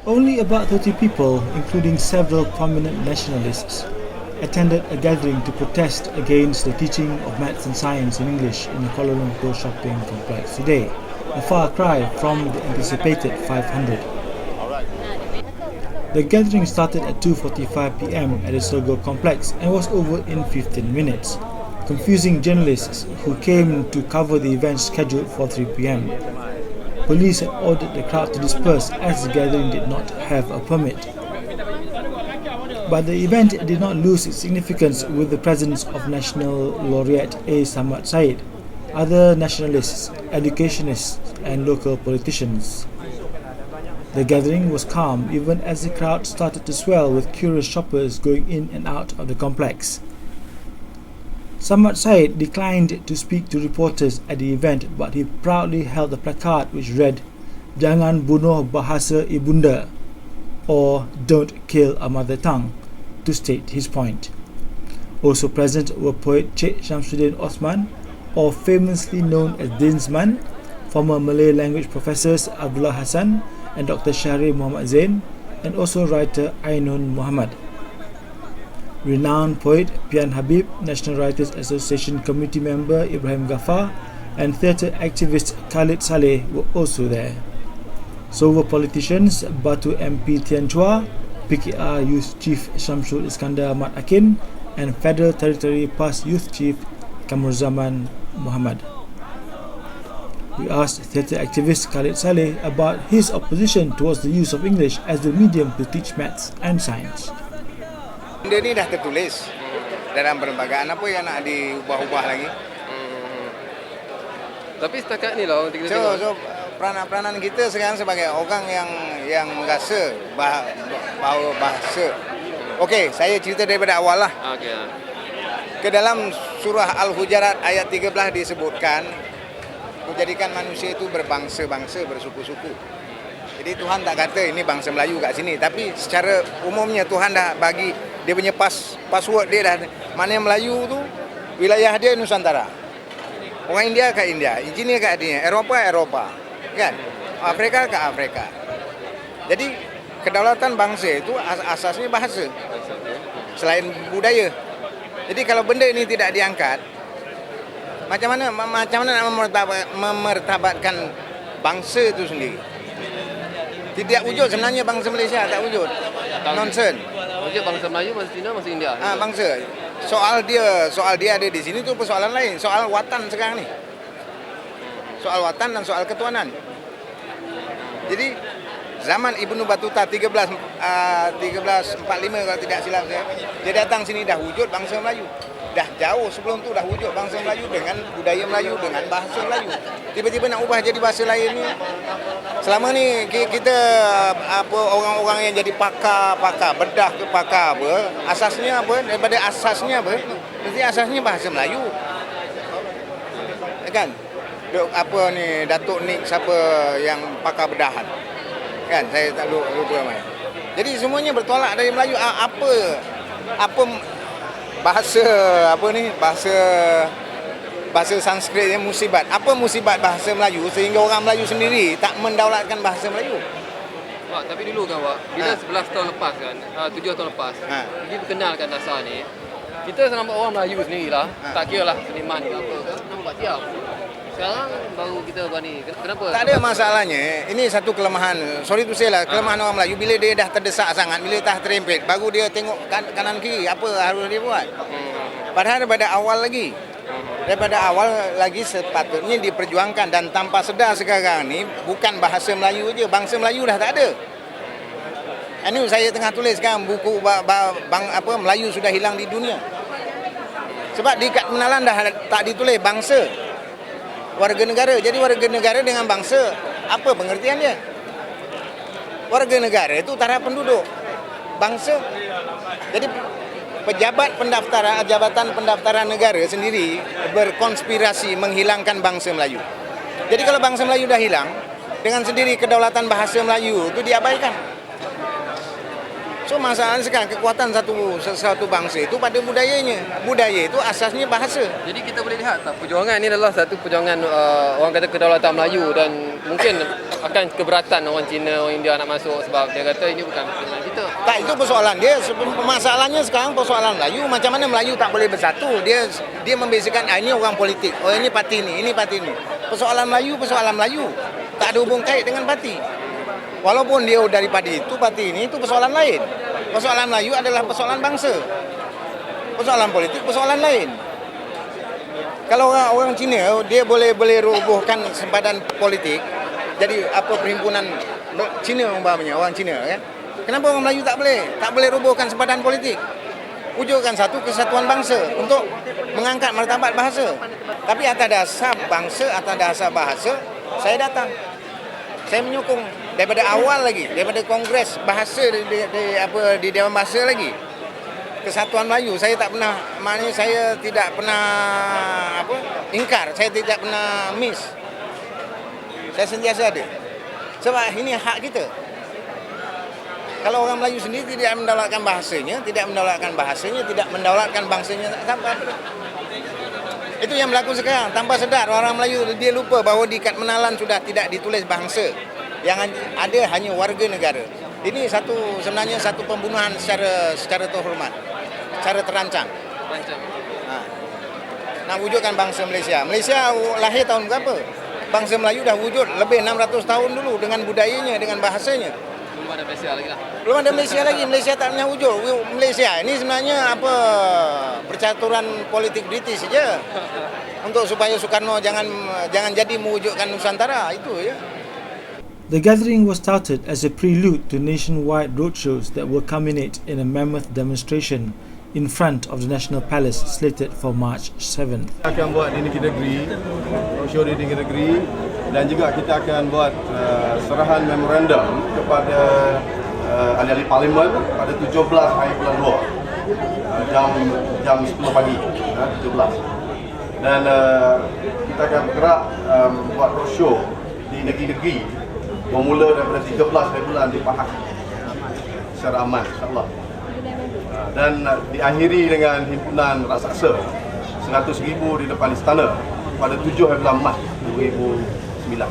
Only about 30 people, including several prominent nationalists, attended a gathering to protest against the teaching of maths and science in English in the Kuala Lumpur shopping complex today, a far cry from the anticipated 500. The gathering started at 2:45 p.m. at the Sogo complex and was over in 15 minutes, confusing journalists who came to cover the event scheduled for 3 p.m. Police had ordered the crowd to disperse as the gathering did not have a permit. But the event did not lose its significance with the presence of National Laureate A. Samad Said, other nationalists, educationists and local politicians. The gathering was calm even as the crowd started to swell with curious shoppers going in and out of the complex. Samad Said declined to speak to reporters at the event, but he proudly held a placard which read, "Jangan bunuh bahasa ibunda," or "Don't kill a mother tongue," to state his point. Also present were poet Cik Shamsuddin Osman, or famously known as Dinsman, former Malay language professors Abdullah Hassan and Dr. Syahrir Muhammad Zain, and also writer Ainun Muhammad. Renowned poet Pian Habib, National Writers Association committee member Ibrahim Ghaffar, and theatre activist Khalid Saleh were also there. So were politicians Batu MP Tian Chua, PKR Youth Chief Syamsul Iskandar Mat Akin, and Federal Territory PAS Youth Chief Kamruzaman Muhammad. We asked theatre activist Khalid Saleh about his opposition towards the use of English as the medium to teach maths and science. Benda ni dah tertulis dalam perlembagaan, apa yang nak diubah-ubah lagi? Tapi setakat ni lah kita tengok. So peranan kita sekarang sebagai orang yang merasa bahawa bahasa. Okey, saya cerita daripada awal lah. Okey. Ke dalam surah Al-Hujarat ayat 13 disebutkan menjadikan manusia itu berbangsa-bangsa, bersuku-suku. Jadi Tuhan tak kata ini bangsa Melayu kat sini, tapi secara umumnya Tuhan dah bagi dia punya password dia dah. Mana Melayu tu wilayah dia Nusantara. Orang India kat India, engineer kat India, Eropah, kan? Afrika kat Afrika. Jadi kedaulatan bangsa itu asasnya bahasa. Selain budaya. Jadi kalau benda ini tidak diangkat, macam mana nak memertabatkan bangsa itu sendiri? Tidak wujud sebenarnya bangsa Malaysia, tak wujud. Nonsense. Wujud bangsa Melayu, bangsa Cina, bangsa India. Bangsa. Soal dia ada di sini tu persoalan lain. Soal watan sekarang ni. Soal watan dan soal ketuanan. Jadi zaman Ibnu Battuta 1345 kalau tidak silap saya, dia datang sini dah wujud bangsa Melayu. Dah jauh sebelum tu dah wujud bangsa Melayu dengan budaya Melayu, dengan bahasa Melayu. Tiba-tiba nak ubah jadi bahasa lain ni. Selama ni kita orang-orang yang jadi pakar bedah ke pakar apa, asasnya apa? Daripada asasnya apa? Mesti asasnya bahasa Melayu. Kan? Datuk Nik siapa yang pakar bedahan. Kan? Saya tak lupa ramai. Jadi semuanya bertolak dari Melayu. Apa bahasa Sanskrit yang musibat. Apa musibat bahasa Melayu sehingga orang Melayu sendiri tak mendaulatkan bahasa Melayu? Wah, tapi dulu kan, Wak, bila 11 tahun lepas kan, 7 tahun lepas, pergi perkenalkan dasar ni, kita nampak orang Melayu sendirilah, tak kira lah seniman ke apa, nampak siap. Sekarang baru kita berani. Kenapa? Tak ada masalahnya. Ini satu kelemahan. Sorry to say lah, kelemahan orang Melayu bila dia dah terdesak sangat, bila dah terempit, baru dia tengok kanan kiri apa harus dia buat. Padahal daripada awal lagi sepatutnya diperjuangkan, dan tanpa sedar sekarang ni bukan bahasa Melayu je, bangsa Melayu dah tak ada. Ini saya tengah tulis sekarang buku Melayu sudah hilang di dunia. Sebab di kad pengenalan dah tak ditulis bangsa. Warga negara. Jadi warga negara dengan bangsa, apa pengertian dia? Warga negara itu taraf penduduk. Bangsa. Jadi jabatan pendaftaran negara sendiri berkonspirasi menghilangkan bangsa Melayu. Jadi kalau bangsa Melayu dah hilang, dengan sendiri kedaulatan bahasa Melayu itu diabaikan. So masalahnya sekarang kekuatan satu bangsa itu pada budayanya. Budaya itu asasnya bahasa. Jadi kita boleh lihat tak, perjuangan ini adalah satu perjuangan orang kata kedaulatan Melayu, dan mungkin akan keberatan orang Cina, orang India nak masuk sebab dia kata ini bukan perkenalan kita. Tak, itu persoalan dia. Masalahnya sekarang persoalan Melayu. Macam mana Melayu tak boleh bersatu? Dia membezakan ini orang politik. Oh, ini parti ini parti ini. Persoalan Melayu. Tak ada hubung kait dengan parti. Walaupun dia daripada itu parti ini, itu persoalan lain. Persoalan Melayu adalah persoalan bangsa. Persoalan politik persoalan lain. Kalau orang Cina dia boleh robohkan sempadan politik, jadi apa perhimpunan Cina umpamanya orang Cina kan. Kenapa orang Melayu tak boleh robohkan sempadan politik? Wujudkan satu kesatuan bangsa untuk mengangkat martabat bahasa. Tapi atas dasar bangsa, atas dasar bahasa, saya datang. Saya menyokong daripada awal lagi, daripada kongres bahasa di Dewan Bahasa lagi. Kesatuan Melayu saya tak pernah, maknanya saya tidak pernah ingkar, saya tidak pernah miss. Saya sentiasa ada. Sebab ini hak kita. Kalau orang Melayu sendiri tidak mendaulatkan bahasanya, tidak mendaulatkan bangsanya, tak apa. Itu yang berlaku sekarang. Tanpa sedar orang Melayu dia lupa bahawa di Kad Menalan sudah tidak ditulis bangsa. Yang ada hanya warga negara. Ini sebenarnya satu pembunuhan secara terhormat, secara terancang. Nak wujudkan bangsa Malaysia. Malaysia lahir tahun berapa? Bangsa Melayu dah wujud lebih 600 tahun dulu dengan budayanya, dengan bahasanya. Belum ada Malaysia lagi lah. Belum ada Malaysia lagi. Malaysia tak pernah wujud. Malaysia ini sebenarnya percaturan politik British saja. Untuk supaya Soekarno jangan jadi mewujudkan Nusantara itu ya. The gathering was touted as a prelude to nationwide roadshows that will culminate in a mammoth demonstration in front of the National Palace slated for March 7th. Kita akan buat di negeri, roadshow di negeri, dan juga kita akan buat serahan memorandum kepada ahli-ahli parlimen pada 17 hari bulan 2 jam 10 pagi 17. Dan kita akan bergerak buat roadshow di negeri-negeri bermula daripada 13 hari bulan di Pahang secara aman insyaAllah. Dan diakhiri dengan himpunan raksasa 100,000 di depan istana pada 7 hari bulan Mac 2009.